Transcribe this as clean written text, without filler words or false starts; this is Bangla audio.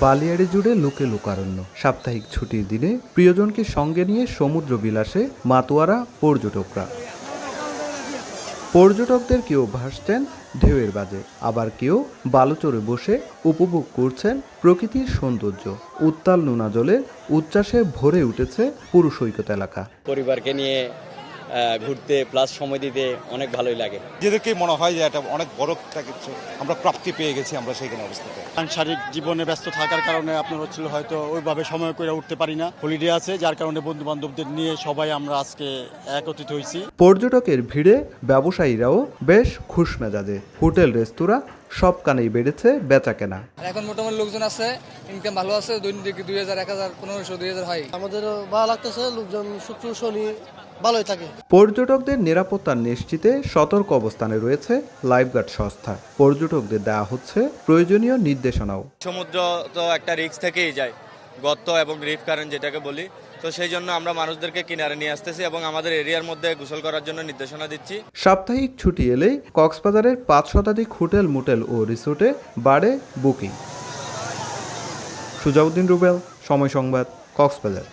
বালিয়াড়ি জুড়ে লোকে লোকারণ্য। সাপ্তাহিক ছুটির দিনে প্রিয়জনকে সঙ্গে নিয়ে সমুদ্র বিলাসে মাতোয়ারা পর্যটকরা। পর্যটকদের কেউ ভাসছেন ঢেউয়ের বাজে, আবার কেউ বালুচরে বসে উপভোগ করছেন প্রকৃতির সৌন্দর্য। উত্তাল নোনা জলের উচ্ছ্বাসে ভরে উঠেছে পুরো সৈকত এলাকা। পরিবারকে নিয়ে ঘুরতে প্লাস সময় দিতে অনেক ভালোই লাগে। নিজেদেরকেই মনে হয় যে এটা অনেক বড় একটা কিছু আমরা প্রাপ্তি পেয়ে গেছি আমরা সেইখানে অবস্থাতে। সাংসারিক জীবনে ব্যস্ত থাকার কারণে আপনার হচ্ছিল হয়তো ওইভাবে সময় করে উঠতে পারি না। হলিডে আছে, যার কারণে বন্ধু বান্ধবদের নিয়ে সবাই আমরা আজকে একত্রিত হয়েছি। পর্যটকের ভিড়ে ব্যবসায়ীরাও বেশ খুশ মেজাজে। হোটেল রেস্তোরাঁ সব কানেই বেড়েছে বেচা কেনা। এখন মোটামুটি লোকজন আছে, ইনকাম ভালো আছে। দৈনিক 2000, 1000, 1500, 2000 হয়। আমাদের ভালো লাগতেছে, লোকজন শুক্র শনি ভালোই থাকে। পর্যটকদের নিরাপত্তা নিশ্চিতে সতর্ক অবস্থানে রয়েছে লাইফগার্ড সংস্থা। পর্যটকদের দেওয়া হচ্ছে প্রয়োজনীয় নির্দেশনাও। সমুদ্র তো একটা রিস্ক থেকেই যায়, গর্ত এবং রিফ কারেন্ট যেটাকে বলি। তো সেই জন্য আমরা মানুষদেরকে কিনারে নিয়ে আসতেছি এবং আমাদের এরিয়ার মধ্যে গোসল করার জন্য নির্দেশনা দিচ্ছি। সাপ্তাহিক ছুটি এলেই কক্সবাজারের 5 শতাধিক হোটেল, মোটেল ও রিসোর্টে বাড়ে বুকিং। সুজাউদ্দিন রুবেল, সময় সংবাদ, কক্সবাজার।